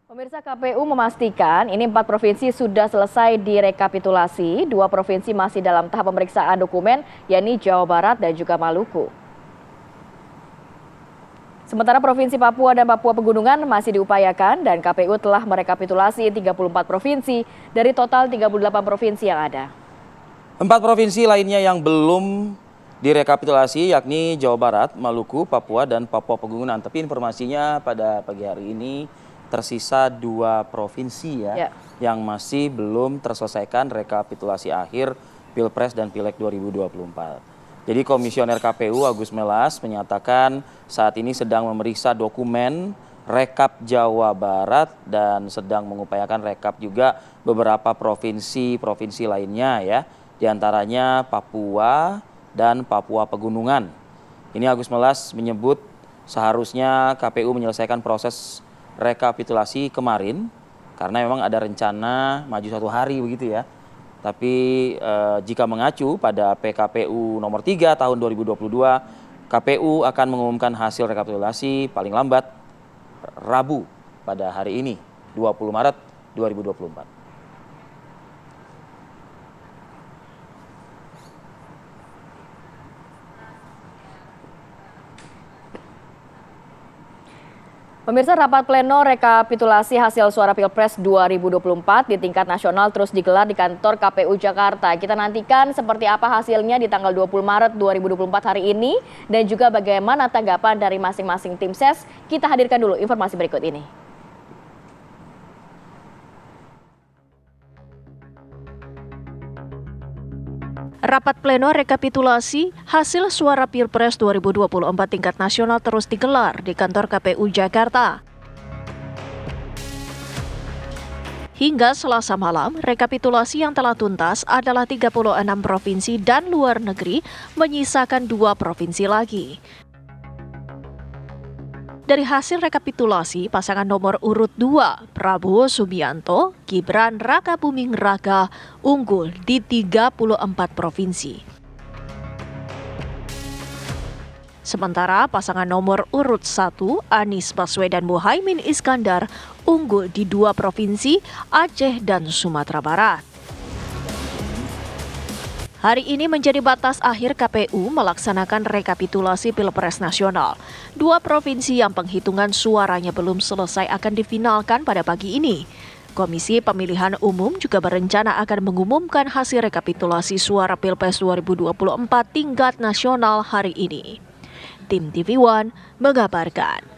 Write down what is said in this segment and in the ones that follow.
Pemirsa, KPU memastikan ini 4 provinsi sudah selesai direkapitulasi, 2 provinsi masih dalam tahap pemeriksaan dokumen, yakni Jawa Barat dan juga Maluku. Sementara Provinsi Papua dan Papua Pegunungan masih diupayakan dan KPU telah merekapitulasi 34 provinsi dari total 38 provinsi yang ada. 4 provinsi lainnya yang belum direkapitulasi yakni Jawa Barat, Maluku, Papua, dan Papua Pegunungan. Tapi informasinya pada pagi hari ini tersisa 2 provinsi yang masih belum terselesaikan rekapitulasi akhir Pilpres dan Pileg 2024. Jadi Komisioner KPU Agus Melas menyatakan saat ini sedang memeriksa dokumen rekap Jawa Barat dan sedang mengupayakan rekap juga beberapa provinsi lainnya ya, diantaranya Papua dan Papua Pegunungan. Ini Agus Melas menyebut seharusnya KPU menyelesaikan proses rekapitulasi kemarin karena memang ada rencana maju 1 hari begitu ya. Tapi jika mengacu pada PKPU nomor 3 tahun 2022, KPU akan mengumumkan hasil rekapitulasi paling lambat Rabu pada hari ini, 20 Maret 2024. Pemirsa, rapat pleno rekapitulasi hasil suara Pilpres 2024 di tingkat nasional terus digelar di kantor KPU Jakarta. Kita nantikan seperti apa hasilnya di tanggal 20 Maret 2024 hari ini dan juga bagaimana tanggapan dari masing-masing tim ses. Kita hadirkan dulu informasi berikut ini. Rapat pleno rekapitulasi hasil suara Pilpres 2024 tingkat nasional terus digelar di kantor KPU Jakarta. Hingga Selasa malam, rekapitulasi yang telah tuntas adalah 36 provinsi dan luar negeri, menyisakan 2 provinsi lagi. Dari hasil rekapitulasi, pasangan nomor urut 2, Prabowo Subianto, Gibran Rakabuming Raka, unggul di 34 provinsi. Sementara pasangan nomor urut 1, Anies Baswedan Muhaimin Iskandar, unggul di 2 provinsi, Aceh dan Sumatera Barat. Hari ini menjadi batas akhir KPU melaksanakan rekapitulasi Pilpres nasional. 2 provinsi yang penghitungan suaranya belum selesai akan difinalkan pada pagi ini. Komisi Pemilihan Umum juga berencana akan mengumumkan hasil rekapitulasi suara Pilpres 2024 tingkat nasional hari ini. Tim TV One mengabarkan.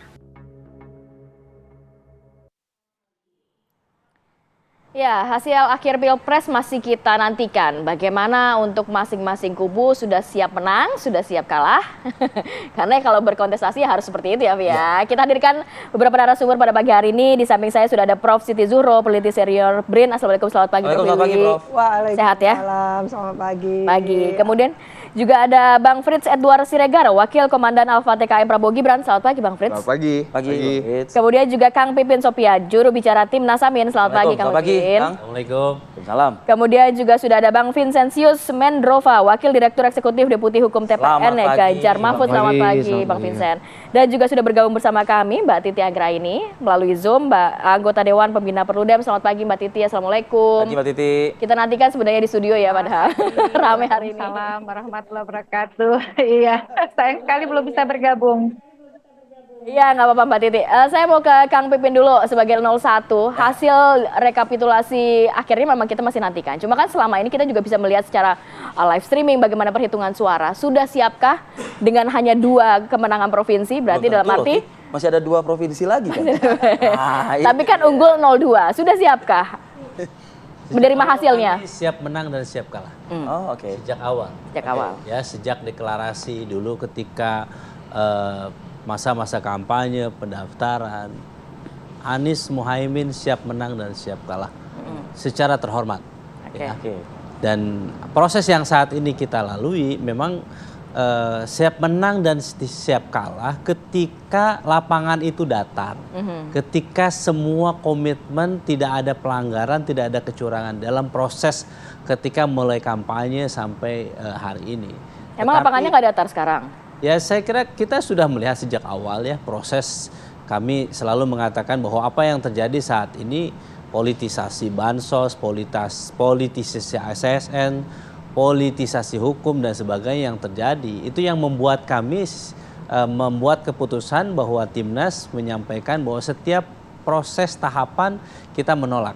Ya, hasil akhir Pilpres masih kita nantikan. Bagaimana untuk masing-masing kubu sudah siap menang, sudah siap kalah. Karena kalau berkontestasi harus seperti itu ya, Via. Kita hadirkan beberapa narasumber pada pagi hari ini. Di samping saya sudah ada Prof. Siti Zuhro, peneliti senior BRIN. Assalamualaikum, selamat pagi. Selamat pagi, Prof. Waalaikumsalam. Sehat ya? Selamat pagi. Pagi. Kemudian juga ada Bang Frits Edward Siregar, Wakil Komandan Alfa TKM Prabowo Gibran. Selamat pagi, Bang Frits. Selamat pagi. Pagi. Kemudian juga Kang Pipin Sopia, juru bicara Timnas Amin. Selamat pagi, Kang Pipin. Assalamualaikum. Salam. Kemudian juga sudah ada Bang Vincentius Mendrova, Wakil Direktur Eksekutif Deputi Hukum TPN Ganjar Mahfud. Selamat pagi, Bang Vincent. Dan juga sudah bergabung bersama kami Mbak Titi Anggraini melalui Zoom, anggota Dewan Pembina Perludem. Selamat pagi Mbak Titi, Assalamualaikum. Pagi Mbak Titi. Kita nantikan sebenarnya di studio ya padahal rame hari ini. Assalamualaikum warahmatullahi wabarakatuh. Iya, sayang sekali belum bisa bergabung. Iya, nggak apa-apa Mbak Titi. Saya mau ke Kang Pipin dulu sebagai 01. Hasil rekapitulasi akhirnya memang kita masih nantikan. Cuma kan selama ini kita juga bisa melihat secara live streaming bagaimana perhitungan suara. Sudah siapkah dengan hanya 2 kemenangan provinsi? Berarti dalam arti masih ada 2 provinsi lagi kan? Tapi kan unggul 02. Sudah siapkah menerima hasilnya? Siap menang dan siap kalah. Oh, oke. Sejak awal. Sejak awal. Ya, sejak deklarasi dulu ketika masa-masa kampanye, pendaftaran, Anies Muhaimin siap menang dan siap kalah secara terhormat. Ya. Dan proses yang saat ini kita lalui memang siap menang dan siap kalah ketika lapangan itu datar, ketika semua komitmen, tidak ada pelanggaran, tidak ada kecurangan dalam proses ketika mulai kampanye sampai hari ini. Emang lapangannya nggak datar sekarang? Ya, saya kira kita sudah melihat sejak awal ya proses kami selalu mengatakan bahwa apa yang terjadi saat ini, politisasi bansos, politisasi ASN, politisasi hukum dan sebagainya yang terjadi, itu yang membuat kami membuat keputusan bahwa Timnas menyampaikan bahwa setiap proses tahapan kita menolak.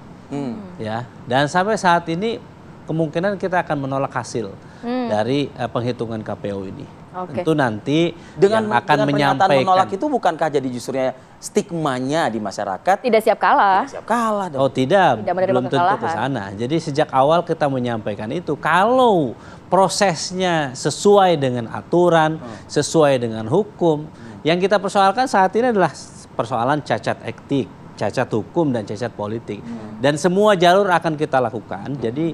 Ya, dan sampai saat ini kemungkinan kita akan menolak hasil dari penghitungan KPU ini. Tentu nanti dengan akan pernyataan menyampaikan menolak itu bukankah jadi justrunya stigmanya di masyarakat? Tidak siap kalah. Siap kalah dong. Oh tidak, Tidak menerima belum tentu ke kekalahan. sana. Jadi sejak awal kita menyampaikan itu, kalau prosesnya sesuai dengan aturan, sesuai dengan hukum, yang kita persoalkan saat ini adalah persoalan cacat etik, cacat hukum dan cacat politik. Dan semua jalur akan kita lakukan. Jadi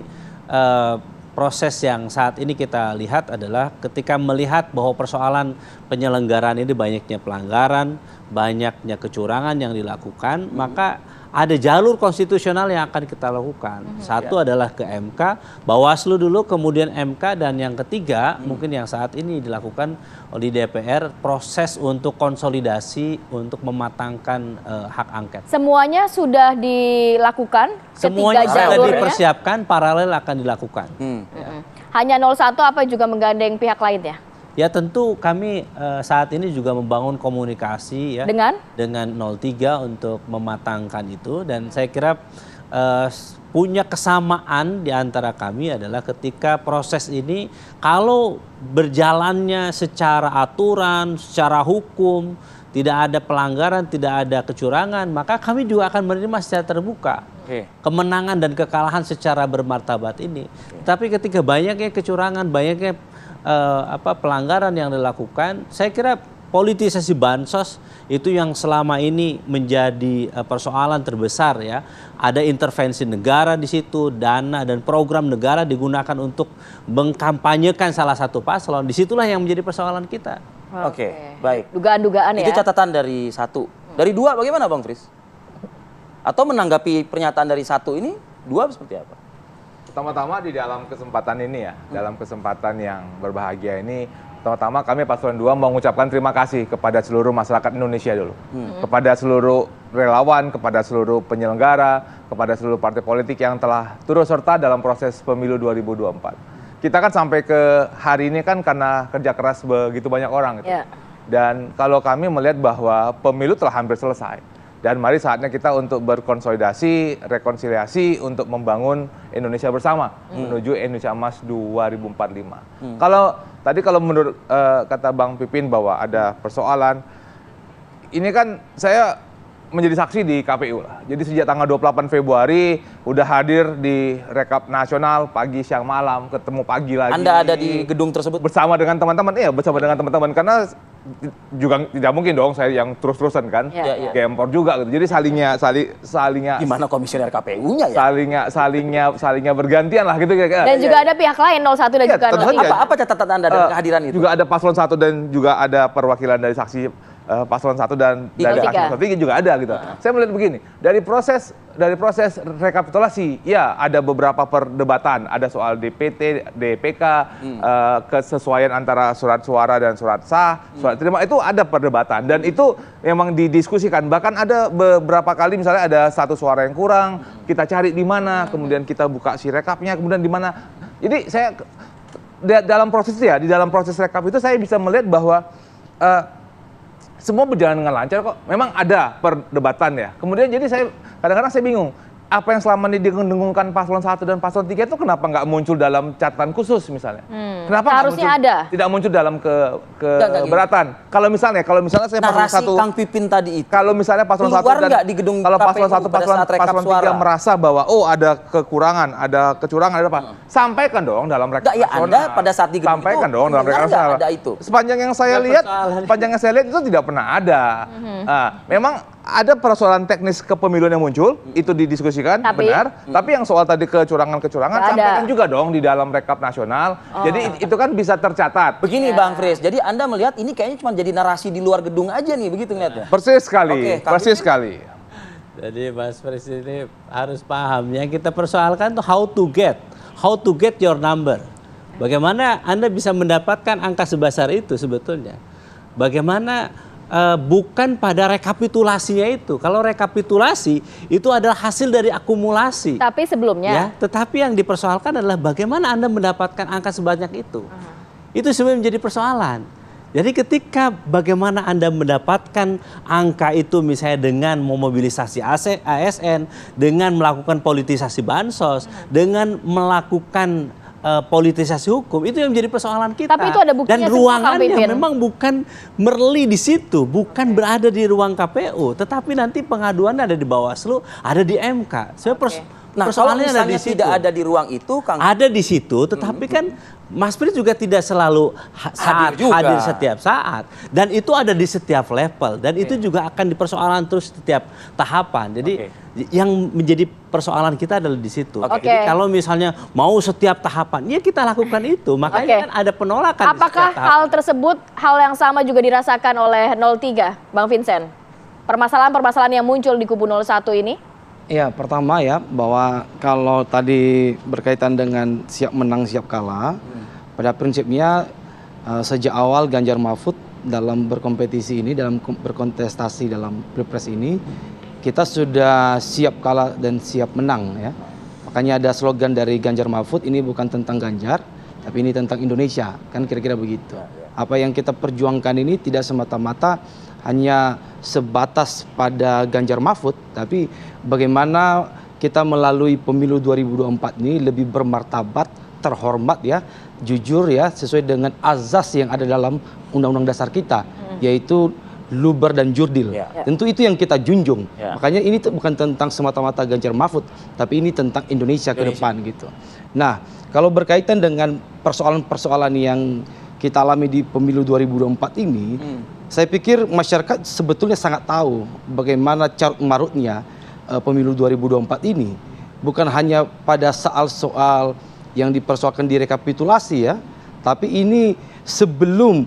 proses yang saat ini kita lihat adalah ketika melihat bahwa persoalan penyelenggaraan ini banyaknya pelanggaran, banyaknya kecurangan yang dilakukan, maka ada jalur konstitusional yang akan kita lakukan. Satu adalah ke MK, Bawaslu dulu, kemudian MK, dan yang ketiga mungkin yang saat ini dilakukan oleh DPR, proses untuk konsolidasi untuk mematangkan hak angket. Semuanya sudah dilakukan. Semuanya ketiga sudah jalurnya. dipersiapkan, paralel akan dilakukan. Hanya 01 apa juga menggandeng pihak lainnya? Ya tentu kami saat ini juga membangun komunikasi ya dengan 03 untuk mematangkan itu, dan saya kira punya kesamaan di antara kami adalah ketika proses ini kalau berjalannya secara aturan, secara hukum, tidak ada pelanggaran, tidak ada kecurangan, maka kami juga akan menerima secara terbuka kemenangan dan kekalahan secara bermartabat ini. Tapi ketika banyaknya kecurangan, banyaknya pelanggaran yang dilakukan, saya kira politisasi bansos itu yang selama ini menjadi persoalan terbesar ya. Ada intervensi negara di situ, dana dan program negara digunakan untuk mengkampanyekan salah satu paslon. Disitulah yang menjadi persoalan kita. Oke, baik. Dugaan-dugaan ya. Itu catatan dari 1. Dari 2 bagaimana Bang Fris? Atau menanggapi pernyataan dari 1 ini, 2 seperti apa? Pertama-tama di dalam kesempatan ini ya, dalam kesempatan yang berbahagia ini, pertama-tama kami Paslon 2 mengucapkan terima kasih kepada seluruh masyarakat Indonesia dulu. Kepada seluruh relawan, kepada seluruh penyelenggara, kepada seluruh partai politik yang telah turut serta dalam proses pemilu 2024. Kita kan sampai ke hari ini kan karena kerja keras begitu banyak orang gitu. Dan kalau kami melihat bahwa pemilu telah hampir selesai. Dan mari saatnya kita untuk berkonsolidasi, rekonsiliasi untuk membangun Indonesia bersama menuju Indonesia Emas 2045. Kalau menurut kata Bang Pipin bahwa ada persoalan, ini kan saya menjadi saksi di KPU lah. Jadi sejak tanggal 28 Februari udah hadir di rekap nasional pagi, siang, malam, ketemu pagi lagi. Anda ada di gedung tersebut? Bersama dengan teman-teman, iya bersama dengan teman-teman. Karena juga tidak mungkin dong saya yang terus-terusan kan, gempor juga gitu. Jadi salingnya gimana komisioner KPU-nya ya? salingnya bergantian lah gitu. Dan juga ada pihak lain 01 dan juga 03. Apa catatan Anda dari kehadiran itu? Juga ada Paslon 1 dan juga ada perwakilan dari saksi Paslon 1 dan dari Paslon 3 juga ada gitu. Saya melihat begini, dari proses rekapitulasi ya ada beberapa perdebatan, ada soal DPT, DPK, kesesuaian antara surat suara dan surat sah, surat terima, itu ada perdebatan dan itu memang didiskusikan. Bahkan ada beberapa kali misalnya ada satu suara yang kurang, kita cari di mana, kemudian kita buka si rekapnya, kemudian di mana. Jadi saya dalam proses rekap itu saya bisa melihat bahwa semua berjalan dengan lancar kok. Memang ada perdebatan ya. Kemudian jadi saya kadang-kadang saya bingung. Apa yang selama ini didengungkan Paslon 1 dan Paslon 3 itu kenapa nggak muncul dalam catatan khusus misalnya? Kenapa harusnya ada? Tidak muncul dalam keberatan. Kalau misalnya saya Paslon 1 Kang Pipin tadi itu. Kalau misalnya Paslon 1 dan di gedung kalau KPU Paslon 1 Paslon 3 merasa bahwa ada kekurangan, ada kecurangan, ada apa? Sampaikan dong dalam rekap ya Anda pada saat di gedung sampaikan itu, dong dalam rekap nasional. ada itu. Sepanjang yang saya lihat itu tidak pernah ada. Memang ada persoalan teknis kepemiluan yang muncul, itu didiskusikan, benar. Tapi yang soal tadi kecurangan sampaikan juga dong di dalam rekap nasional. Jadi itu kan bisa tercatat. Begini Bang Fris, jadi Anda melihat ini kayaknya cuma jadi narasi di luar gedung aja nih, begitu ngeliatnya? Persis sekali, persis sekali. Jadi Mas Fris ini harus paham, yang kita persoalkan tuh how to get your number. Bagaimana Anda bisa mendapatkan angka sebesar itu sebetulnya? Bagaimana bukan pada rekapitulasinya itu. Kalau rekapitulasi itu adalah hasil dari akumulasi. Tapi sebelumnya. Ya, tetapi yang dipersoalkan adalah bagaimana Anda mendapatkan angka sebanyak itu. Itu sebenarnya menjadi persoalan. Jadi ketika bagaimana Anda mendapatkan angka itu misalnya dengan memobilisasi ASN, dengan melakukan politisasi bansos, dengan melakukan politisasi hukum, itu yang menjadi persoalan kita. Tapi itu ada buktinya dan semua, ruangannya Kang Pipin. memang bukan merli di situ, bukan berada di ruang KPU, tetapi nanti pengaduan ada di Bawaslu, ada di MK. Nah, kalau misalnya tidak ada di ruang itu, Kang, ada di situ, tetapi kan Mas Pris juga tidak selalu hadir setiap saat, dan itu ada di setiap level, dan itu juga akan dipersoalan terus setiap tahapan. Jadi yang menjadi persoalan kita adalah di situ. Jadi kalau misalnya mau setiap tahapan, ya kita lakukan itu. Makanya kan ada penolakan. Apakah hal tersebut hal yang sama juga dirasakan oleh 03, Bang Vincent? Permasalahan-permasalahan yang muncul di kubu 01 ini? Ya, pertama ya, bahwa kalau tadi berkaitan dengan siap menang siap kalah, pada prinsipnya sejak awal Ganjar Mahfud dalam berkompetisi ini, dalam berkontestasi dalam Pilpres ini, kita sudah siap kalah dan siap menang ya. Makanya ada slogan dari Ganjar Mahfud, ini bukan tentang Ganjar, tapi ini tentang Indonesia, kan kira-kira begitu. Apa yang kita perjuangkan ini tidak semata-mata hanya sebatas pada Ganjar Mahfud, tapi bagaimana kita melalui pemilu 2024 ini lebih bermartabat, terhormat ya, jujur ya, sesuai dengan azas yang ada dalam Undang-Undang Dasar kita, yaitu luber dan jurdil. Tentu itu yang kita junjung. Makanya ini bukan tentang semata-mata Ganjar Mahfud, tapi ini tentang Indonesia ke depan gitu. Nah, kalau berkaitan dengan persoalan-persoalan yang kita alami di pemilu 2024 ini, saya pikir masyarakat sebetulnya sangat tahu bagaimana carut marutnya pemilu 2024 ini. Bukan hanya pada soal-soal yang dipersoalkan di rekapitulasi ya, tapi ini sebelum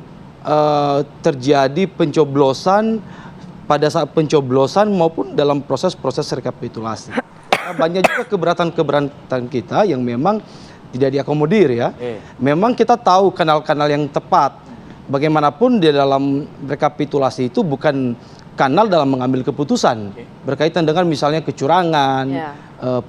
terjadi pencoblosan, pada saat pencoblosan maupun dalam proses-proses rekapitulasi. Banyak juga keberatan-keberatan kita yang memang tidak diakomodir ya. Memang kita tahu kanal-kanal yang tepat. Bagaimanapun di dalam rekapitulasi itu bukan kanal dalam mengambil keputusan berkaitan dengan misalnya kecurangan,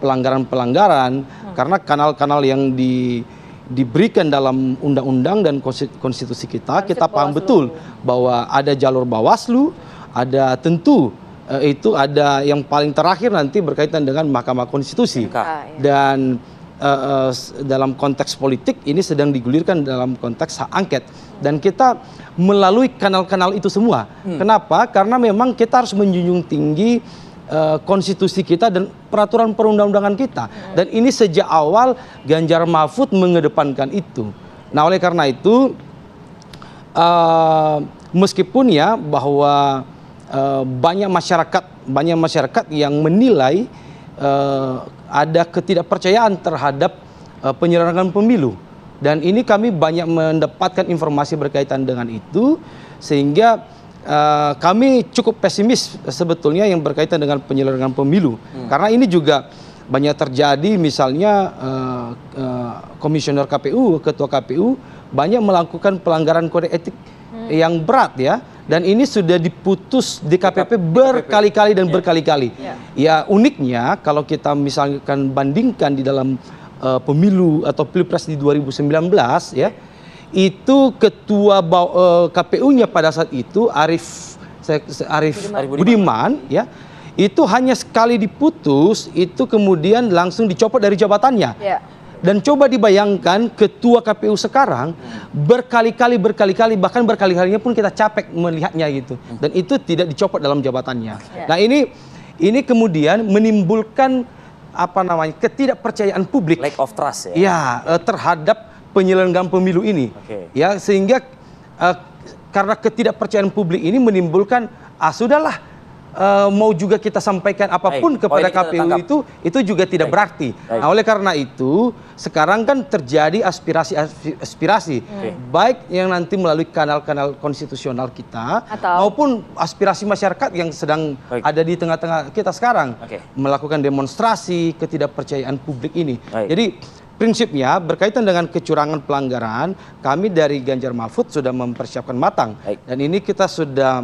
pelanggaran-pelanggaran, karena kanal-kanal yang diberikan dalam undang-undang dan konstitusi kita paham betul bahwa ada jalur Bawaslu, ada tentu itu ada yang paling terakhir nanti berkaitan dengan Mahkamah Konstitusi. Dan dalam konteks politik ini sedang digulirkan dalam konteks hak angket, dan kita melalui kanal-kanal itu semua. Kenapa? Karena memang kita harus menjunjung tinggi konstitusi kita dan peraturan perundang-undangan kita, dan ini sejak awal Ganjar Mahfud mengedepankan itu. Nah, oleh karena itu meskipun ya bahwa banyak masyarakat yang menilai ada ketidakpercayaan terhadap penyelenggaraan pemilu, dan ini kami banyak mendapatkan informasi berkaitan dengan itu, sehingga kami cukup pesimis sebetulnya yang berkaitan dengan penyelenggaraan pemilu, karena ini juga banyak terjadi. Misalnya komisioner KPU, ketua KPU banyak melakukan pelanggaran kode etik yang berat ya, dan ini sudah diputus di KPP berkali-kali dan berkali-kali. Ya, uniknya kalau kita misalkan bandingkan di dalam pemilu atau Pilpres di 2019 ya, itu ketua KPU-nya pada saat itu Arief Budiman ya, itu hanya sekali diputus, itu kemudian langsung dicopot dari jabatannya. Dan coba dibayangkan ketua KPU sekarang berkali-kali, bahkan berkali-kalinya pun kita capek melihatnya gitu. Dan itu tidak dicopot dalam jabatannya. Nah, ini kemudian menimbulkan ketidakpercayaan publik. Lack of trust ya. Ya, terhadap penyelenggaraan pemilu ini. Ya, sehingga karena ketidakpercayaan publik ini menimbulkan sudahlah, mau juga kita sampaikan apapun kepada KPU itu juga tidak berarti. Nah, oleh karena itu sekarang kan terjadi aspirasi baik yang nanti melalui kanal-kanal konstitusional kita maupun aspirasi masyarakat yang sedang ada di tengah-tengah kita sekarang melakukan demonstrasi ketidakpercayaan publik ini. Jadi prinsipnya berkaitan dengan kecurangan pelanggaran, kami dari Ganjar Mahfud sudah mempersiapkan matang. Baik. Dan ini kita sudah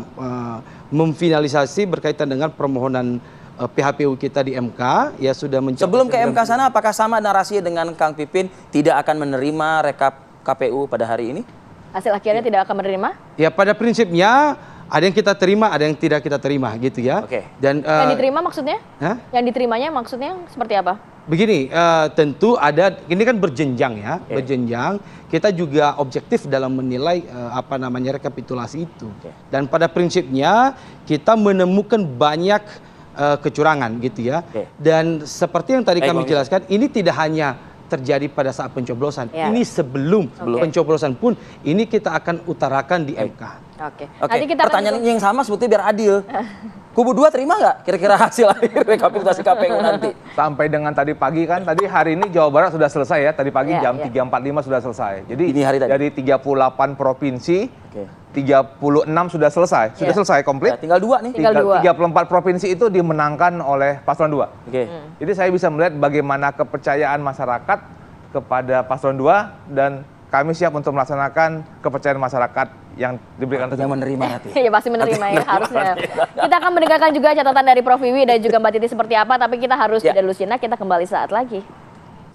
memfinalisasi berkaitan dengan permohonan PHPU kita di MK, ya sudah mencapai. Sebelum ke MK sana, apakah sama narasi dengan Kang Pipin tidak akan menerima rekap KPU pada hari ini? Hasil akhirnya tidak akan menerima? Ya pada prinsipnya ada yang kita terima, ada yang tidak kita terima gitu ya. Oke. Dan Yang diterima maksudnya? Hah? Yang diterimanya maksudnya seperti apa? Begini, tentu ada, ini kan berjenjang ya, berjenjang. Kita juga objektif dalam menilai rekapitulasi itu. Dan pada prinsipnya kita menemukan banyak kecurangan gitu ya. Dan seperti yang tadi kami jelaskan, ini tidak hanya terjadi pada saat pencoblosan. Ini sebelum pencoblosan pun ini kita akan utarakan di MK. Oke. Oke, Nanti kita pertanyaan yang sama sebetulnya biar adil. Kubu 2 terima nggak kira-kira hasil akhir rekapitulasi KPU nanti? Sampai dengan tadi pagi kan, tadi hari ini Jawa Barat sudah selesai ya, tadi pagi jam 3.45 sudah selesai. Jadi Ini hari tadi? dari 38 provinsi, 36 sudah selesai, sudah selesai komplit. Ya, tinggal 2 nih. Tinggal 2. 34 provinsi itu dimenangkan oleh paslon 2. Oke. Jadi saya bisa melihat bagaimana kepercayaan masyarakat kepada paslon 2 dan kami siap untuk melaksanakan kepercayaan masyarakat yang diberikan Yang menerima nanti. Iya pasti menerima ya harusnya. Kita akan mendengarkan juga catatan dari Prof Wiwi dan juga Mbak Titi seperti apa, tapi kita harus jeda dulu sejenak, kita kembali saat lagi.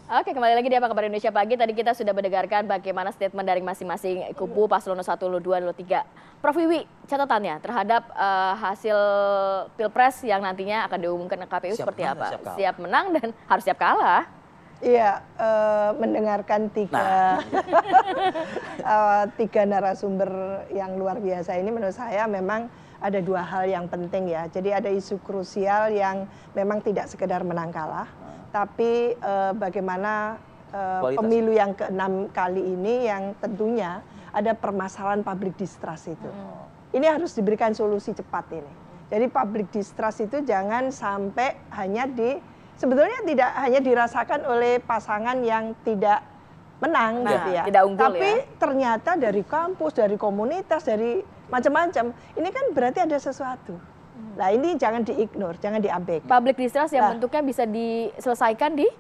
Oke, kembali lagi di Apa Kabar Indonesia Pagi. Tadi kita sudah mendengarkan bagaimana statement dari masing-masing kubu paslon 1, 2, 3. Prof Wiwi, catatannya terhadap hasil Pilpres yang nantinya akan diumumkan ke KPU seperti apa? Siap menang dan harus siap kalah. Iya, mendengarkan tiga narasumber yang luar biasa ini menurut saya memang ada dua hal yang penting ya. Jadi ada isu krusial yang memang tidak sekedar menang kalah, tapi bagaimana pemilu yang ke-6 kali ini yang tentunya ada permasalahan public distrust itu. Ini harus diberikan solusi cepat ini. Jadi public distrust itu jangan sampai hanya sebetulnya tidak hanya dirasakan oleh pasangan yang tidak menang gitu ya. Tidak unggul tapi ternyata dari kampus, dari komunitas, dari macam-macam. Ini kan berarti ada sesuatu. Nah, ini jangan diignore, jangan diabaikan. Public distrust yang bentuknya bisa diselesaikan di?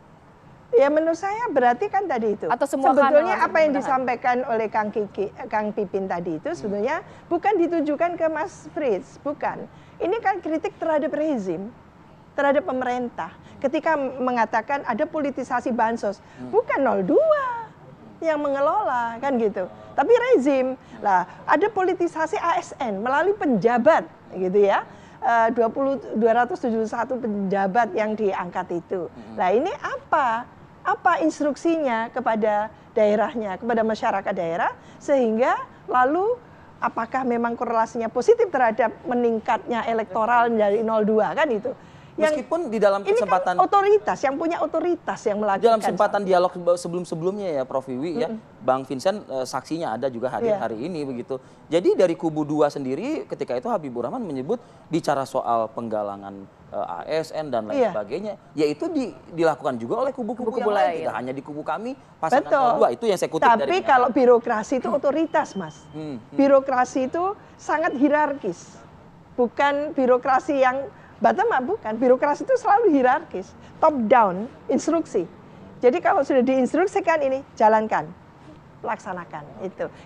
Ya menurut saya berarti kan tadi itu. Atau semua sebetulnya apa yang disampaikan oleh Kang Pipin tadi itu sebetulnya bukan ditujukan ke Mas Fritz, bukan. Ini kan kritik terhadap rezim, terhadap pemerintah. Ketika mengatakan ada politisasi bansos, bukan 02 yang mengelola kan gitu, tapi rezim. Lah, ada politisasi ASN melalui penjabat gitu ya. 271 penjabat yang diangkat itu. Nah, ini apa instruksinya kepada daerahnya, kepada masyarakat daerah sehingga lalu apakah memang korelasinya positif terhadap meningkatnya elektoral dari 02 kan itu. Meskipun di dalam kesempatan ini kan otoritas yang punya otoritas yang melakukan. Dalam kesempatan dialog sebelum-sebelumnya ya Prof Wiwi ya, Bang Vincent saksinya ada juga hadir hari ini begitu. Jadi dari kubu 2 sendiri ketika itu Habibur Rahman menyebut bicara soal penggalangan ASN dan lain sebagainya, yaitu dilakukan juga oleh kubu-kubu yang lain, tidak hanya di kubu kami pasangan 02. Itu yang saya kutip dari. Tapi kalau birokrasi itu otoritas, Mas. Birokrasi itu sangat hierarkis. Bukan birokrasi yang bottom up, bukan. Birokrasi itu selalu hierarkis, top down, instruksi. Jadi kalau sudah diinstruksikan ini, jalankan, laksanakan.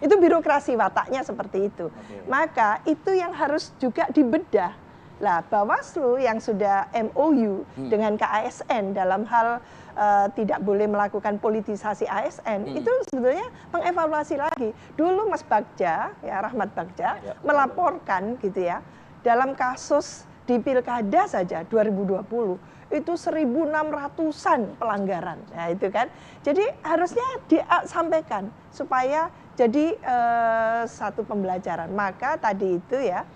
Itu birokrasi, wataknya seperti itu. Maka itu yang harus juga dibedah. Lah, Bawaslu yang sudah MOU dengan KASN dalam hal tidak boleh melakukan politisasi ASN, itu sebetulnya mengevaluasi lagi. Dulu Mas Bagja, ya Rahmat Bagja, melaporkan gitu ya, dalam kasus di Pilkada saja 2020 itu 1.600-an pelanggaran. Nah, itu kan. Jadi harusnya disampaikan supaya jadi satu pembelajaran. Maka tadi itu ya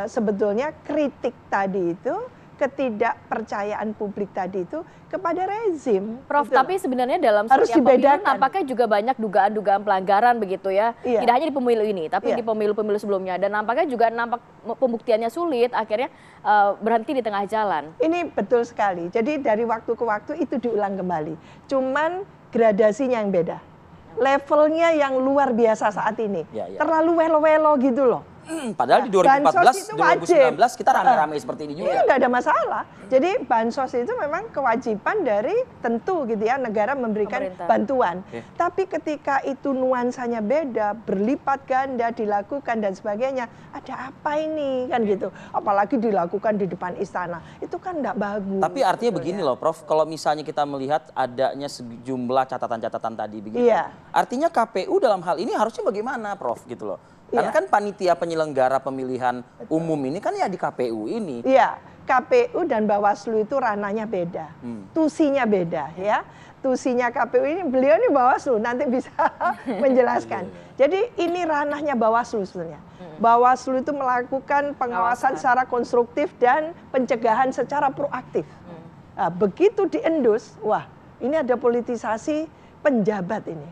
sebetulnya kritik tadi itu ketidakpercayaan publik tadi itu kepada rezim. Prof, gitu. tapi sebenarnya dalam harus setiap pemilu dibedakan. nampaknya juga banyak dugaan-dugaan pelanggaran begitu ya. Tidak hanya di pemilu ini, tapi di pemilu-pemilu sebelumnya. Dan nampaknya juga pembuktiannya sulit, akhirnya berhenti di tengah jalan. Ini betul sekali. Jadi dari waktu ke waktu itu diulang kembali. Cuman gradasinya yang beda. Levelnya yang luar biasa saat ini. Terlalu welo-welo gitu loh. Padahal di Bansos 2014, itu wajib. 2019 kita rame-rame seperti ini juga. Iya, nggak ada masalah. Jadi bansos itu memang kewajiban dari tentu gitu ya, negara memberikan Pemerintah. bantuan. Tapi ketika itu nuansanya beda, berlipat ganda dilakukan dan sebagainya, ada apa ini kan gitu. Apalagi dilakukan di depan istana, itu kan nggak bagus. Tapi artinya gitu begini ya. loh Prof, kalau misalnya kita melihat adanya sejumlah catatan-catatan tadi begitu. Iya. Artinya KPU dalam hal ini harusnya bagaimana Prof gitu loh. Karena Iya. kan panitia penyelenggara pemilihan umum ini kan ya di KPU ini. Iya, KPU dan Bawaslu itu ranahnya beda, tusinya beda ya. Tusinya KPU ini, beliau ini Bawaslu, nanti bisa menjelaskan. Jadi ini ranahnya Bawaslu sebenarnya. Bawaslu itu melakukan pengawasan secara konstruktif dan pencegahan secara proaktif. Nah, begitu diendus, wah ini ada politisasi penjabat ini,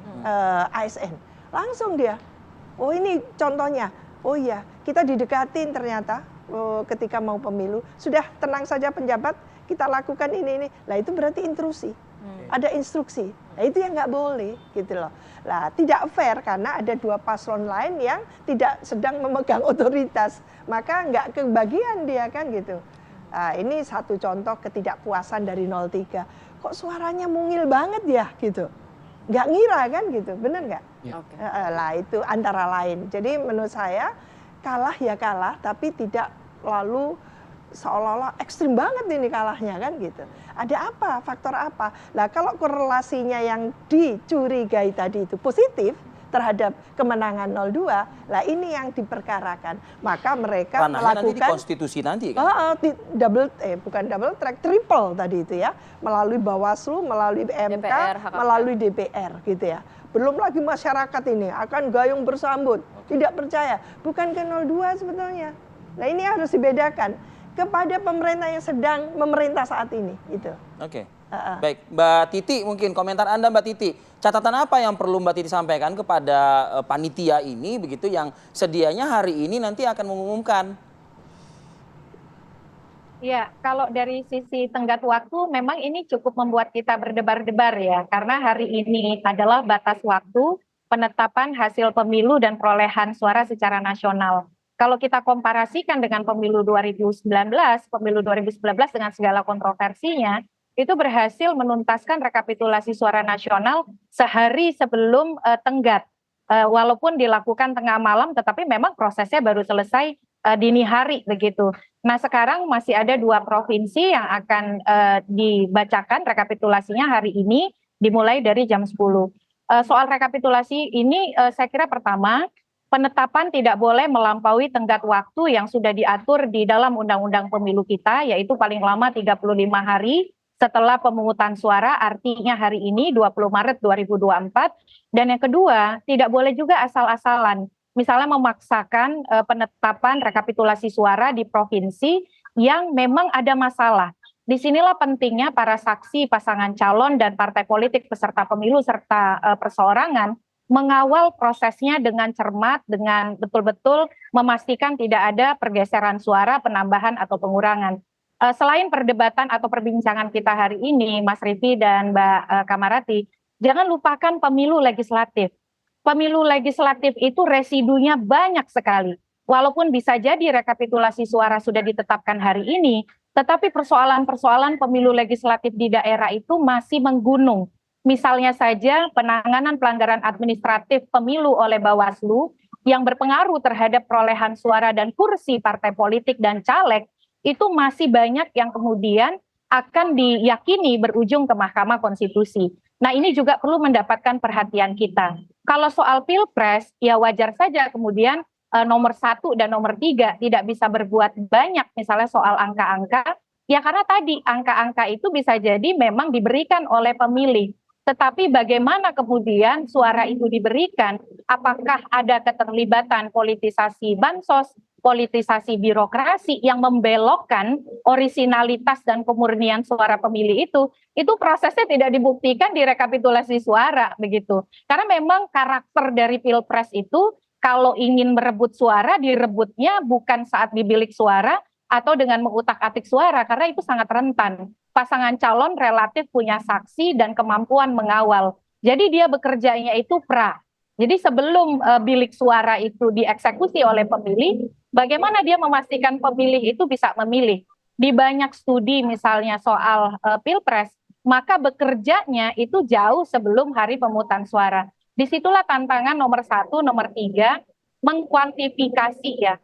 ASN. Langsung dia, oh ini contohnya, oh iya kita didekatin ternyata ketika mau pemilu. Sudah tenang saja penjabat, kita lakukan ini. Lah itu berarti intrusi. Ada instruksi. Nah itu yang nggak boleh gitu loh. Lah tidak fair karena ada dua paslon lain yang tidak sedang memegang otoritas. Maka nggak kebagian dia kan gitu. Nah, ini satu contoh ketidakpuasan dari 03. Kok suaranya mungil banget ya gitu. Nggak ngira kan gitu, bener nggak? Lah itu antara lain. Jadi menurut saya kalah ya kalah, tapi tidak lalu seolah-olah ekstrim banget ini kalahnya kan gitu. Ada apa? Faktor apa? Nah kalau korelasinya yang dicurigai tadi itu positif terhadap kemenangan 02, lah ini yang diperkarakan. Maka mereka Ranahnya nanti di melakukan konstitusi nanti kan? bukan double track, triple tadi itu ya, melalui Bawaslu, melalui MK, DPR, HKP. melalui DPR gitu ya. Belum lagi masyarakat ini akan gayung bersambut, tidak percaya, bukan ke 02 sebetulnya. Nah ini harus dibedakan kepada pemerintah yang sedang memerintah saat ini gitu. Oke. Baik, Mbak Titi mungkin komentar Anda Mbak Titi. Catatan apa yang perlu Mbak Titi sampaikan kepada panitia ini begitu yang sedianya hari ini nanti akan mengumumkan? Ya, kalau dari sisi tenggat waktu memang ini cukup membuat kita berdebar-debar ya. Karena hari ini adalah batas waktu penetapan hasil pemilu dan perolehan suara secara nasional. Kalau kita komparasikan dengan pemilu 2019 dengan segala kontroversinya, itu berhasil menuntaskan rekapitulasi suara nasional sehari sebelum tenggat. Walaupun dilakukan tengah malam, tetapi memang prosesnya baru selesai dini hari begitu. Nah sekarang masih ada 2 provinsi yang akan dibacakan rekapitulasinya hari ini, dimulai dari jam 10. Soal rekapitulasi ini saya kira pertama, penetapan tidak boleh melampaui tenggat waktu yang sudah diatur di dalam Undang-Undang Pemilu kita, yaitu paling lama 35 hari setelah pemungutan suara, artinya hari ini 20 Maret 2024. Dan yang kedua, tidak boleh juga asal-asalan, misalnya memaksakan penetapan rekapitulasi suara di provinsi yang memang ada masalah. Disinilah pentingnya para saksi, pasangan calon, dan partai politik peserta pemilu serta perseorangan mengawal prosesnya dengan cermat, dengan betul-betul memastikan tidak ada pergeseran suara, penambahan atau pengurangan. Selain perdebatan atau perbincangan kita hari ini, Mas Rifi dan Mbak Kamarati, jangan lupakan pemilu legislatif. Pemilu legislatif itu residunya banyak sekali. Walaupun bisa jadi rekapitulasi suara sudah ditetapkan hari ini, tetapi persoalan-persoalan pemilu legislatif di daerah itu masih menggunung. Misalnya saja penanganan pelanggaran administratif pemilu oleh Bawaslu yang berpengaruh terhadap perolehan suara dan kursi partai politik dan caleg, itu masih banyak yang kemudian akan diyakini berujung ke Mahkamah Konstitusi. Nah ini juga perlu mendapatkan perhatian kita. Kalau soal Pilpres, ya wajar saja kemudian nomor 1 dan nomor 3 tidak bisa berbuat banyak misalnya soal angka-angka, ya karena tadi angka-angka itu bisa jadi memang diberikan oleh pemilih. Tetapi bagaimana kemudian suara itu diberikan, apakah ada keterlibatan politisasi bansos, politisasi birokrasi yang membelokkan orisinalitas dan kemurnian suara pemilih itu prosesnya tidak dibuktikan di rekapitulasi suara begitu. Karena memang karakter dari Pilpres itu kalau ingin merebut suara, direbutnya bukan saat di bilik suara atau dengan mengutak-atik suara, karena itu sangat rentan. Pasangan calon relatif punya saksi dan kemampuan mengawal. Jadi dia bekerjanya itu Jadi sebelum bilik suara itu dieksekusi oleh pemilih, bagaimana dia memastikan pemilih itu bisa memilih? Di banyak studi misalnya soal pilpres, maka bekerjanya itu jauh sebelum hari pemungutan suara. Disitulah tantangan nomor 1, nomor 3, mengkuantifikasi ya,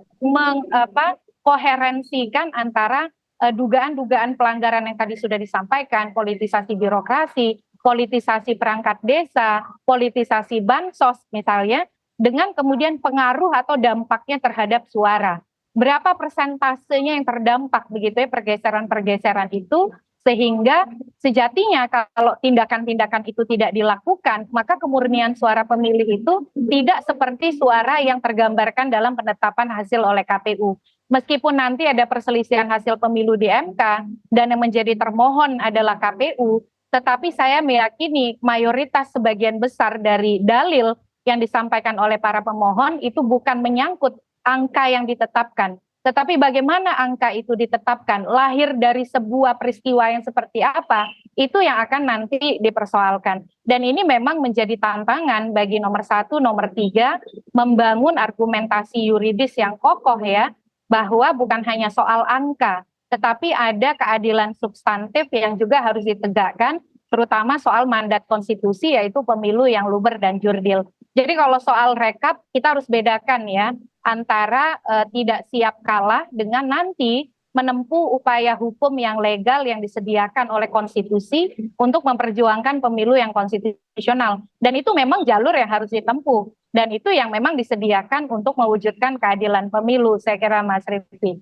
koherensikan antara dugaan-dugaan pelanggaran yang tadi sudah disampaikan, politisasi birokrasi, politisasi perangkat desa, politisasi bansos misalnya, dengan kemudian pengaruh atau dampaknya terhadap suara. Berapa persentasenya yang terdampak begitu ya pergeseran-pergeseran itu, sehingga sejatinya kalau tindakan-tindakan itu tidak dilakukan, maka kemurnian suara pemilih itu tidak seperti suara yang tergambarkan dalam penetapan hasil oleh KPU. Meskipun nanti ada perselisihan hasil pemilu di MK dan yang menjadi termohon adalah KPU, tetapi saya meyakini mayoritas sebagian besar dari dalil yang disampaikan oleh para pemohon itu bukan menyangkut angka yang ditetapkan, tetapi bagaimana angka itu ditetapkan, lahir dari sebuah peristiwa yang seperti apa, itu yang akan nanti dipersoalkan. Dan ini memang menjadi tantangan bagi nomor 1, nomor 3, membangun argumentasi yuridis yang kokoh ya, bahwa bukan hanya soal angka, tetapi ada keadilan substantif yang juga harus ditegakkan, terutama soal mandat konstitusi yaitu pemilu yang luber dan jurdil. Jadi kalau soal rekap kita harus bedakan ya antara tidak siap kalah dengan nanti menempuh upaya hukum yang legal yang disediakan oleh konstitusi untuk memperjuangkan pemilu yang konstitusional. Dan itu memang jalur yang harus ditempuh. Dan itu yang memang disediakan untuk mewujudkan keadilan pemilu, saya kira Mas Rifki.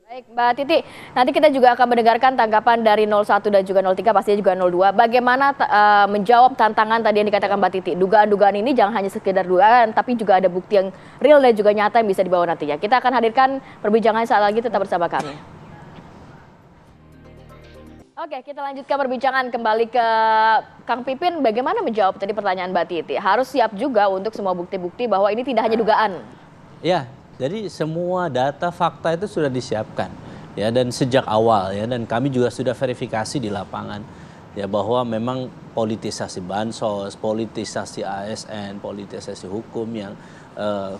Baik, Mbak Titi, nanti kita juga akan mendengarkan tanggapan dari 01 dan juga 03, pastinya juga 02. Bagaimana menjawab tantangan tadi yang dikatakan Mbak Titi? Dugaan-dugaan ini jangan hanya sekedar dugaan, tapi juga ada bukti yang real dan juga nyata yang bisa dibawa nantinya. Kita akan hadirkan perbincangan saat lagi, tetap bersama kami. Oke, kita lanjutkan perbincangan kembali ke Kang Pipin. Bagaimana menjawab tadi pertanyaan Mbak Titi? Harus siap juga untuk semua bukti-bukti bahwa ini tidak hanya dugaan. Ya, jadi semua data fakta itu sudah disiapkan ya, dan sejak awal ya, dan kami juga sudah verifikasi di lapangan ya bahwa memang politisasi bansos, politisasi ASN, politisasi hukum yang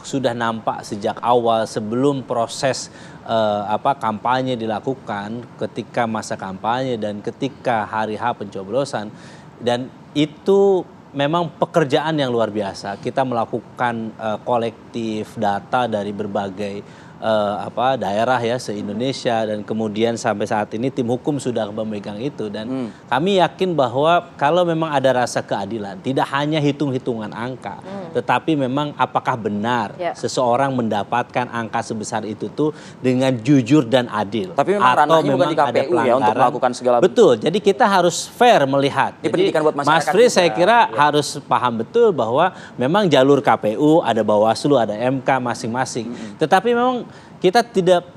sudah nampak sejak awal sebelum proses kampanye dilakukan, ketika masa kampanye dan ketika hari H pencoblosan, dan itu memang pekerjaan yang luar biasa. Kita melakukan kolektif data dari berbagai daerah ya se-Indonesia, dan kemudian sampai saat ini tim hukum sudah memegang itu, dan kami yakin bahwa kalau memang ada rasa keadilan, tidak hanya hitung-hitungan angka, tetapi memang apakah benar seseorang mendapatkan angka sebesar itu tuh dengan jujur dan adil. Tapi memang ranahnya bukan di KPU ya untuk melakukan segala. Betul, jadi kita harus fair melihat. Jadi buat Mas Fri saya kira harus paham betul bahwa memang jalur KPU, ada Bawaslu, ada MK masing-masing. Tetapi memang kita tidak,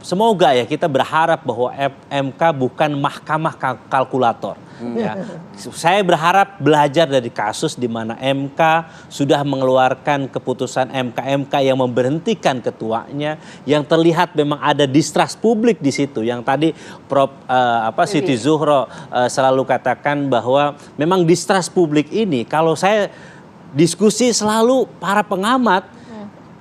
semoga ya kita berharap bahwa MK bukan mahkamah kalkulator. Ya. Saya berharap belajar dari kasus di mana MK sudah mengeluarkan keputusan MK yang memberhentikan ketuanya, yang terlihat memang ada distrust publik di situ. Yang tadi Prof Siti Zuhro selalu katakan bahwa memang distrust publik ini, kalau saya diskusi selalu para pengamat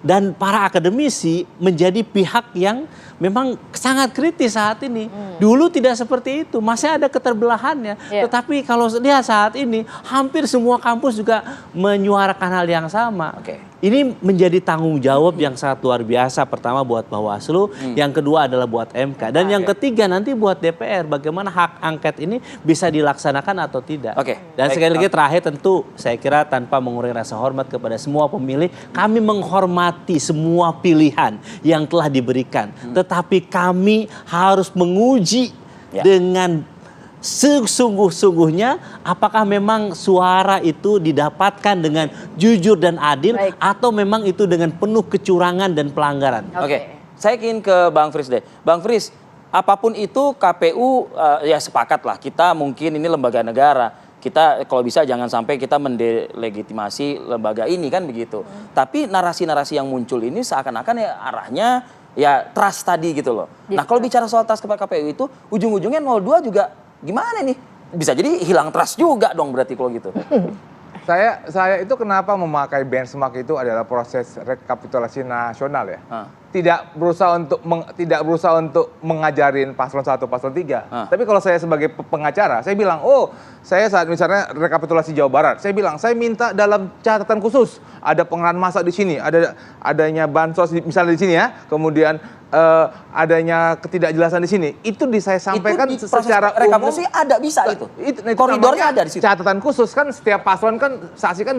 dan para akademisi menjadi pihak yang memang sangat kritis saat ini. Dulu tidak seperti itu, masih ada keterbelahannya. Tetapi kalau lihat saat ini, hampir semua kampus juga menyuarakan hal yang sama. Ini menjadi tanggung jawab yang sangat luar biasa. Pertama buat Bawaslu, yang kedua adalah buat MK. Dan yang ketiga nanti buat DPR, bagaimana hak angket ini bisa dilaksanakan atau tidak. Dan sekali lagi terakhir, tentu saya kira tanpa mengurangi rasa hormat kepada semua pemilih, kami menghormati semua pilihan yang telah diberikan. Tetapi kami harus menguji dengan sesungguh-sungguhnya apakah memang suara itu didapatkan dengan jujur dan adil, atau memang itu dengan penuh kecurangan dan pelanggaran. Saya ingin ke Bang Fris deh. Bang Fris, apapun itu KPU ya sepakat lah, kita mungkin ini lembaga negara. Kita kalau bisa jangan sampai kita mendelegitimasi lembaga ini kan begitu. Tapi narasi-narasi yang muncul ini seakan-akan ya arahnya ya trust tadi gitu loh. Nah kalau bicara soal trust kepada KPU itu ujung-ujungnya 02 juga gimana nih? Bisa jadi hilang trust juga dong berarti kalau gitu. Saya itu kenapa memakai benchmark itu adalah proses rekapitulasi nasional ya. Tidak berusaha untuk mengajarin paslon 1, paslon 3. Tapi kalau saya sebagai pengacara, saya bilang, oh, saya saat misalnya rekapitulasi Jawa Barat, saya bilang, saya minta dalam catatan khusus ada pengerahan massa di sini, adanya bansos misalnya di sini ya, kemudian adanya ketidakjelasan di sini, itu saya sampaikan itu secara rekapitulasi umum. ada bisa itu. Koridornya ada di situ. Catatan khusus kan setiap paslon kan saksi kan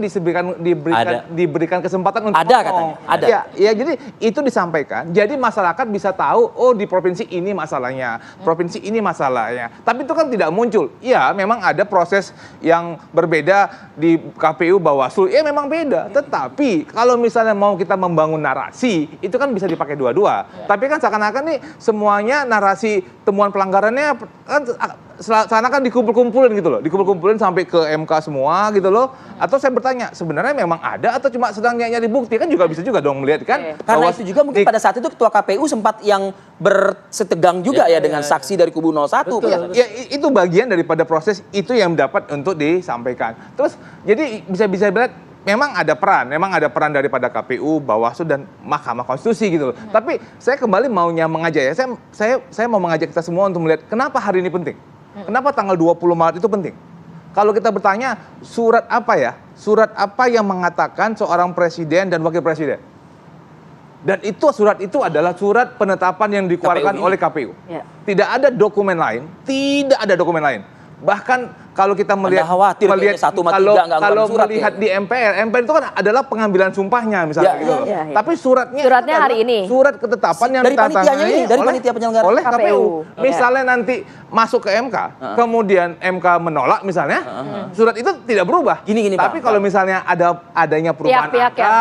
diberikan kesempatan untuk ada ngomong. katanya. Ada. Ya, jadi itu disampaikan. Jadi masyarakat bisa tahu, oh di provinsi ini masalahnya, provinsi ini masalahnya. Tapi itu kan tidak muncul. Ya, memang ada proses yang berbeda di KPU Bawaslu. Ya memang beda. Tetapi kalau misalnya mau kita membangun narasi, itu kan bisa dipakai dua-dua. Tapi kan seakan-akan nih semuanya narasi temuan pelanggarannya kan seakan-akan dikumpul-kumpulin gitu loh, dikumpul-kumpulin sampai ke MK semua gitu loh. Atau saya bertanya, sebenarnya memang ada atau cuma sedang nyari bukti, kan juga bisa juga dong melihat kan. Karena itu juga mungkin pada saat itu ketua KPU sempat yang bersetegang juga ya dengan saksi dari kubu 01. Ya itu bagian daripada proses itu yang dapat untuk disampaikan. Terus jadi bisa lihat memang ada peran daripada KPU, Bawaslu dan Mahkamah Konstitusi gitu loh. Tapi saya kembali maunya mengajak ya, saya mau mengajak kita semua untuk melihat kenapa hari ini penting. Kenapa tanggal 20 Maret itu penting? Kalau kita bertanya, surat apa ya? Surat apa yang mengatakan seorang presiden dan wakil presiden? Dan itu surat itu adalah surat penetapan yang dikeluarkan oleh KPU. Ya. Tidak ada dokumen lain, Bahkan kalau kita melihat kalau melihat di MPR itu kan adalah pengambilan sumpahnya misalnya gitu. Tapi suratnya hari ini. Surat ketetapan yang ditandatangani oleh KPU. Misalnya nanti masuk ke MK, kemudian MK menolak misalnya, surat itu tidak berubah. Tapi kalau misalnya adanya perubahan angka,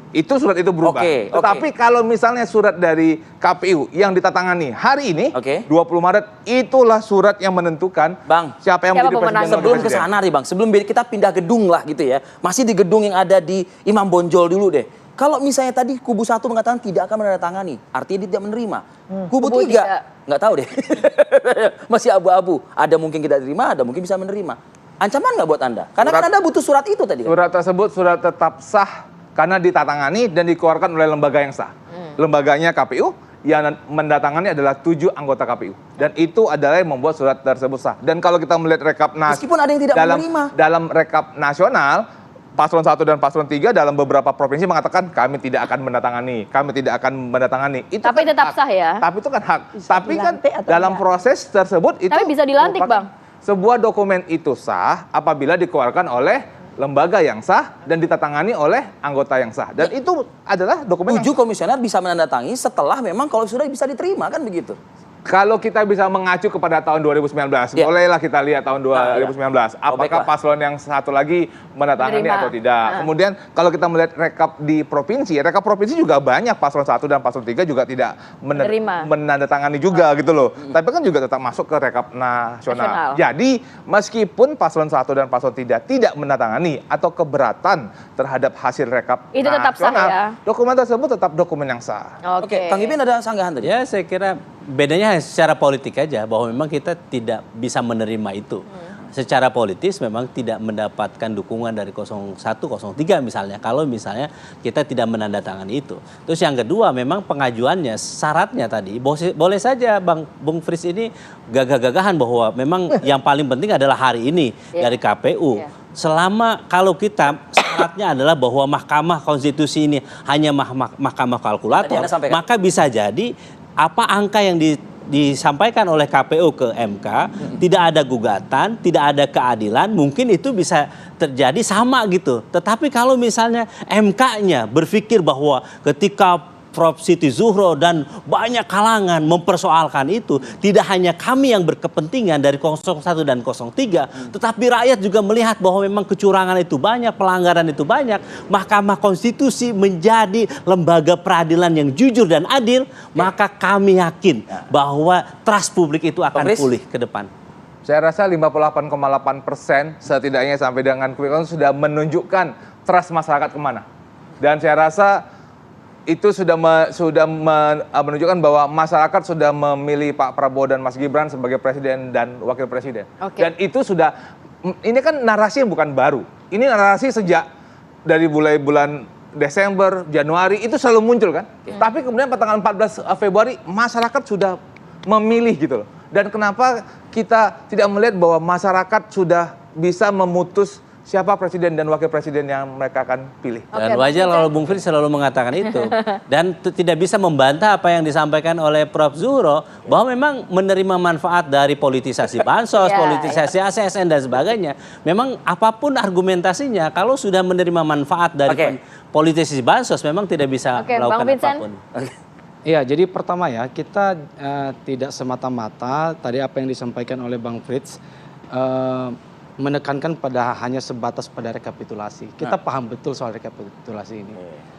itu surat itu berubah. Tetapi kalau misalnya surat dari KPU yang ditandatangani hari ini, 20 Maret, itulah surat yang menentukan siapa yang menjadi presiden. Sebelum ke sana nih Bang, sebelum kita pindah gedung lah gitu ya. Masih di gedung yang ada di Imam Bonjol dulu deh. Kalau misalnya tadi kubu 1 mengatakan tidak akan menandatangani, artinya dia tidak menerima. Kubu 3 nggak tahu deh. Masih abu-abu. Ada mungkin tidak terima, ada mungkin bisa menerima. Ancaman nggak buat Anda? Karena kan Anda butuh surat itu tadi. Surat tersebut surat tetap sah karena ditandatangani dan dikeluarkan oleh lembaga yang sah. Lembaganya KPU, yang mendatangani adalah 7 anggota KPU. Dan itu adalah yang membuat surat tersebut sah. Dan kalau kita melihat rekap meskipun ada yang tidak menerima. Dalam rekap nasional, paslon 1 dan paslon 3 dalam beberapa provinsi mengatakan kami tidak akan mendatangani. Itu tapi kan tetap sah ya? Tapi itu kan hak. Tapi kan dalam proses tersebut itu tapi bisa dilantik Bang? Sebuah dokumen itu sah apabila dikeluarkan oleh lembaga yang sah dan ditandatangani oleh anggota yang sah. Dan itu adalah dokumen 7 komisioner bisa menandatangani setelah memang kalau sudah bisa diterima kan begitu. Kalau kita bisa mengacu kepada tahun 2019, bolehlah kita lihat tahun 2019. Apakah paslon yang satu lagi menandatangani atau tidak. Kemudian kalau kita melihat rekap provinsi juga banyak paslon 1 dan paslon 3 juga tidak menandatangani juga gitu loh. Tapi kan juga tetap masuk ke rekap nasional. Jadi meskipun paslon 1 dan paslon 3 tidak menandatangani atau keberatan terhadap hasil rekap itu nasional, tetap sah ya? Dokumen tersebut tetap dokumen yang sah. Oke. Kang Ipin ada sanggahan tadi? Ya saya kira bedanya secara politik aja bahwa memang kita tidak bisa menerima itu. Secara politis memang tidak mendapatkan dukungan dari 01, 03 misalnya. Kalau misalnya kita tidak menandatangani itu. Terus yang kedua memang pengajuannya, syaratnya tadi boleh saja Bung Fris ini gagah-gagahan bahwa memang yang paling penting adalah hari ini dari KPU. Selama kalau kita syaratnya adalah bahwa Mahkamah Konstitusi ini hanya mahkamah kalkulator, maka bisa jadi apa angka yang disampaikan oleh KPU ke MK, tidak ada gugatan, tidak ada keadilan, mungkin itu bisa terjadi sama gitu. Tetapi kalau misalnya MK-nya berpikir bahwa ketika Prof. Siti Zuhro dan banyak kalangan mempersoalkan itu, tidak hanya kami yang berkepentingan dari 01 dan 03, tetapi rakyat juga melihat bahwa memang kecurangan itu banyak, pelanggaran itu banyak, Mahkamah Konstitusi menjadi lembaga peradilan yang jujur dan adil, maka kami yakin bahwa trust publik itu akan pulih ke depan. Saya rasa 58,8% setidaknya sampai dengan quick count sudah menunjukkan trust masyarakat kemana. Dan saya rasa itu sudah menunjukkan bahwa masyarakat sudah memilih Pak Prabowo dan Mas Gibran sebagai presiden dan wakil presiden. Dan itu sudah, ini kan narasi yang bukan baru. ini narasi sejak dari mulai bulan Desember, Januari itu selalu muncul kan. Tapi kemudian pada tanggal 14 Februari masyarakat sudah memilih gitu loh. Dan kenapa kita tidak melihat bahwa masyarakat sudah bisa memutus siapa presiden dan wakil presiden yang mereka akan pilih. Dan wajar kalau Bung Frits selalu mengatakan itu. Dan tidak bisa membantah apa yang disampaikan oleh Prof. Zuhro, bahwa memang menerima manfaat dari politisasi bansos, politisasi ASN dan sebagainya. Memang apapun argumentasinya, kalau sudah menerima manfaat dari politisasi bansos, memang tidak bisa melakukan apapun. Iya, jadi pertama ya, kita tidak semata-mata tadi apa yang disampaikan oleh Bang Frits, menekankan pada hanya sebatas pada rekapitulasi. Kita paham betul soal rekapitulasi ini.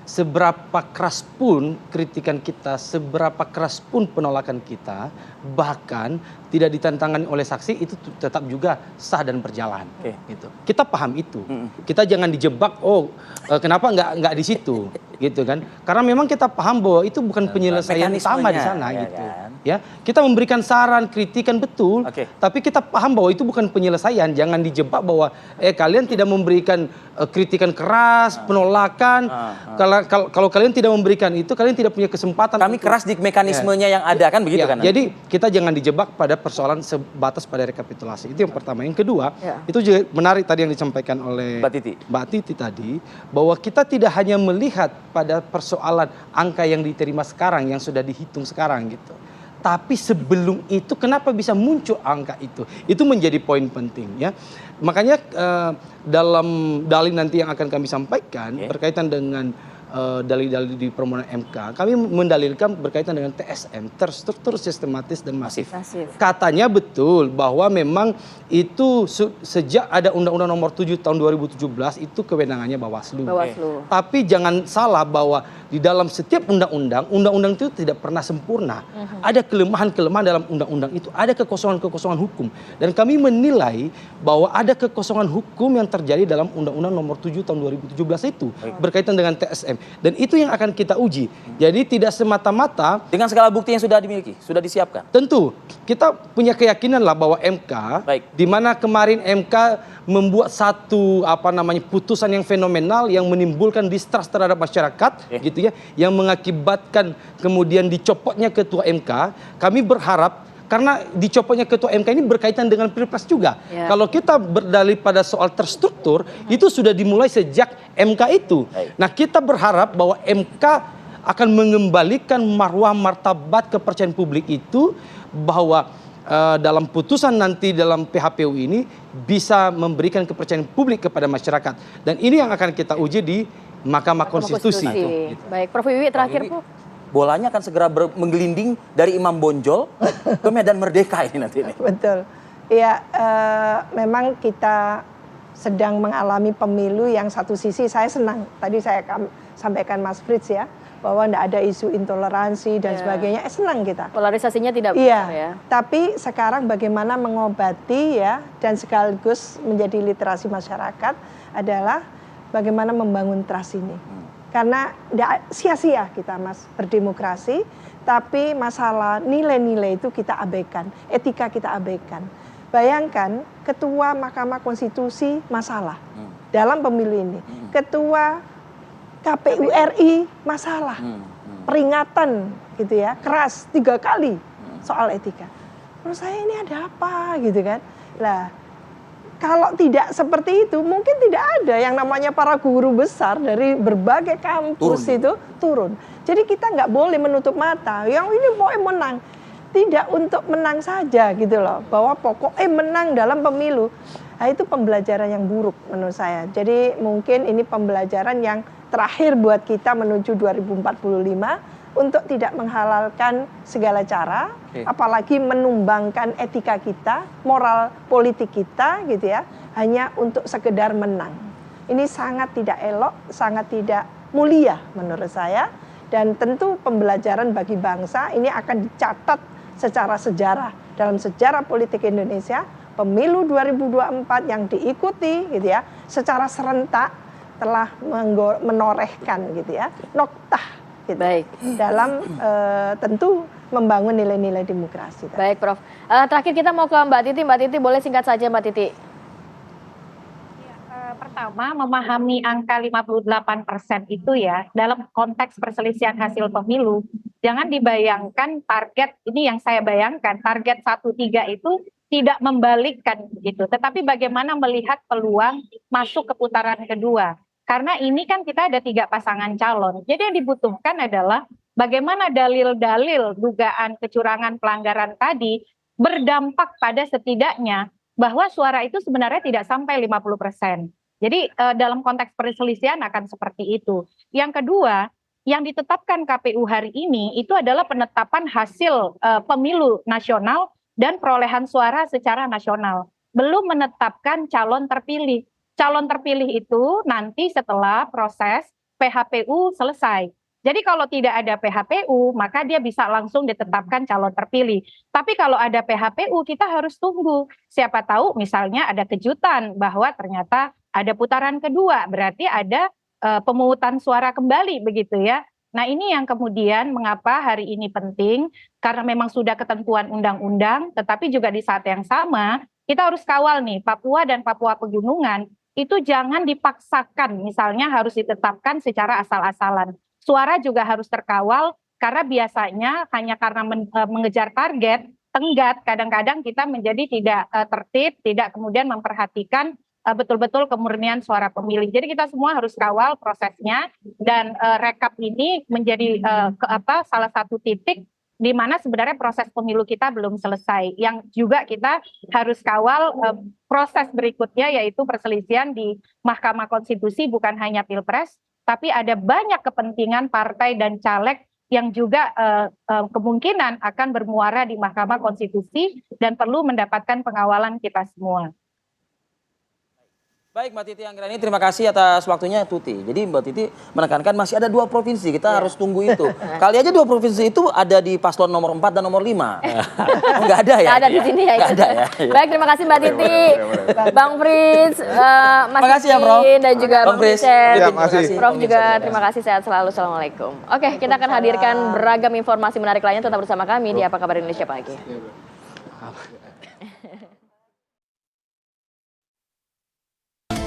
Seberapa keras pun kritikan kita, seberapa keras pun penolakan kita, bahkan tidak ditantangkan oleh saksi, itu tetap juga sah dan berjalan. Gitu. Kita paham itu. Kita jangan dijebak, kenapa nggak di situ, gitu kan? Karena memang kita paham bahwa itu bukan penyelesaian utama di sana, gitu. Kan? Ya, kita memberikan saran, kritikan betul, tapi kita paham bahwa itu bukan penyelesaian. Jangan dijebak bahwa kalian tidak memberikan kritikan keras, penolakan. Kalau kalian tidak memberikan itu, kalian tidak punya kesempatan. Kami keras di mekanismenya yang ada, kan begitu kan? Jadi kita jangan dijebak pada persoalan sebatas pada rekapitulasi. Itu yang pertama. Yang kedua, itu juga menarik tadi yang disampaikan oleh Mbak Titi tadi, bahwa kita tidak hanya melihat pada persoalan angka yang diterima sekarang, yang sudah dihitung sekarang gitu. Tapi sebelum itu kenapa bisa muncul angka itu? Itu menjadi poin penting ya. Makanya dalam dalil nanti yang akan kami sampaikan berkaitan dengan dalil-dalil di permohonan MK, kami mendalilkan berkaitan dengan TSM, terstruktur, sistematis, dan masif. Katanya betul bahwa memang itu sejak ada Undang-Undang Nomor 7 tahun 2017 itu kewenangannya Bawaslu. Tapi jangan salah bahwa di dalam setiap undang-undang itu tidak pernah sempurna. Ada kelemahan-kelemahan dalam undang-undang itu, ada kekosongan-kekosongan hukum. Dan kami menilai bahwa ada kekosongan hukum yang terjadi dalam Undang-Undang Nomor 7 tahun 2017 itu berkaitan dengan TSM. Dan itu yang akan kita uji. Jadi tidak semata-mata dengan segala bukti yang sudah dimiliki, sudah disiapkan. Tentu kita punya keyakinan lah bahwa MK, di mana kemarin MK membuat satu putusan yang fenomenal yang menimbulkan distrust terhadap masyarakat, gitu ya, yang mengakibatkan kemudian dicopotnya ketua MK. Kami berharap karena dicopotnya ketua MK ini berkaitan dengan Pilpres juga. Kalau kita berdalih pada soal terstruktur, itu sudah dimulai sejak MK itu. Nah, kita berharap bahwa MK akan mengembalikan marwah martabat kepercayaan publik itu, bahwa dalam putusan nanti dalam PHPU ini bisa memberikan kepercayaan publik kepada masyarakat. Dan ini yang akan kita uji di Mahkamah Konstitusi. Baik, Prof. Wiwi terakhir, Bu. Bolanya akan segera menggelinding dari Imam Bonjol ke Medan Merdeka ini nanti. Betul. Ya, memang kita sedang mengalami pemilu yang satu sisi saya senang. Tadi saya sampaikan Mas Frits ya, bahwa tidak ada isu intoleransi dan sebagainya. Senang kita. Polarisasinya tidak besar ya. Tapi sekarang bagaimana mengobati ya, dan sekaligus menjadi literasi masyarakat adalah bagaimana membangun trust ini. Karena tidak sia-sia kita Mas berdemokrasi, tapi masalah nilai-nilai itu kita abaikan, etika kita abaikan. Bayangkan ketua Mahkamah Konstitusi masalah dalam pemilu ini, ketua KPU RI masalah, peringatan gitu ya, keras 3 kali soal etika. Menurut saya ini ada apa gitu kan? Lah, kalau tidak seperti itu, mungkin tidak ada yang namanya para guru besar dari berbagai kampus itu turun. Jadi kita nggak boleh menutup mata. Yang ini pokoknya menang. Tidak untuk menang saja gitu loh. Bahwa pokoknya menang dalam pemilu. Nah, itu pembelajaran yang buruk menurut saya. Jadi mungkin ini pembelajaran yang terakhir buat kita menuju 2045. Untuk tidak menghalalkan segala cara, apalagi menumbangkan etika kita, moral politik kita gitu ya, hanya untuk sekedar menang. Ini sangat tidak elok, sangat tidak mulia menurut saya, dan tentu pembelajaran bagi bangsa ini akan dicatat secara sejarah dalam sejarah politik Indonesia. Pemilu 2024 yang diikuti gitu ya, secara serentak telah menorehkan gitu ya, noktah gitu. Baik. Dalam tentu membangun nilai-nilai demokrasi. Baik, Prof. Terakhir kita mau ke Mbak Titi. Mbak Titi boleh singkat saja, Mbak Titi. Pertama, memahami angka 58% itu ya, dalam konteks perselisihan hasil pemilu, jangan dibayangkan target, ini yang saya bayangkan, target 1-3 itu tidak membalikkan gitu, tetapi bagaimana melihat peluang masuk ke putaran kedua. Karena ini kan kita ada 3 pasangan calon, jadi yang dibutuhkan adalah bagaimana dalil-dalil dugaan kecurangan pelanggaran tadi berdampak pada setidaknya bahwa suara itu sebenarnya tidak sampai 50%. Jadi dalam konteks perselisihan akan seperti itu. Yang kedua, yang ditetapkan KPU hari ini itu adalah penetapan hasil pemilu nasional dan perolehan suara secara nasional. Belum menetapkan calon terpilih. Calon terpilih itu nanti setelah proses PHPU selesai. Jadi kalau tidak ada PHPU, maka dia bisa langsung ditetapkan calon terpilih. Tapi kalau ada PHPU, kita harus tunggu. Siapa tahu misalnya ada kejutan bahwa ternyata ada putaran kedua, berarti ada pemungutan suara kembali begitu ya. Nah ini yang kemudian mengapa hari ini penting, karena memang sudah ketentuan undang-undang, tetapi juga di saat yang sama kita harus kawal nih Papua dan Papua Pegunungan itu jangan dipaksakan, misalnya harus ditetapkan secara asal-asalan. Suara juga harus terkawal karena biasanya hanya karena mengejar target, tenggat, kadang-kadang kita menjadi tidak tertib, tidak kemudian memperhatikan betul-betul kemurnian suara pemilih. Jadi kita semua harus kawal prosesnya dan rekap ini menjadi salah satu titik di mana sebenarnya proses pemilu kita belum selesai. Yang juga kita harus kawal proses berikutnya yaitu perselisihan di Mahkamah Konstitusi bukan hanya Pilpres, tapi ada banyak kepentingan partai dan caleg yang juga kemungkinan akan bermuara di Mahkamah Konstitusi dan perlu mendapatkan pengawalan kita semua. Baik Mbak Titi Anggrani, terima kasih atas waktunya Tuti. Jadi Mbak Titi menekankan masih ada 2 provinsi, kita harus tunggu itu. Kali aja 2 provinsi itu ada di paslon nomor 4 dan nomor 5. Enggak ada ya? Nggak ada di sini ya. Nggak ada ya. Baik, terima kasih Mbak Titi, Bang Frits, Mas Makasih ya, Prof. Titin, dan juga Bang Frits. Vincent. Ya, makasih. Prof juga terima kasih, sehat selalu. Assalamualaikum. Oke, kita akan hadirkan beragam informasi menarik lainnya, tetap bersama kami di Apa Kabar Indonesia Pagi.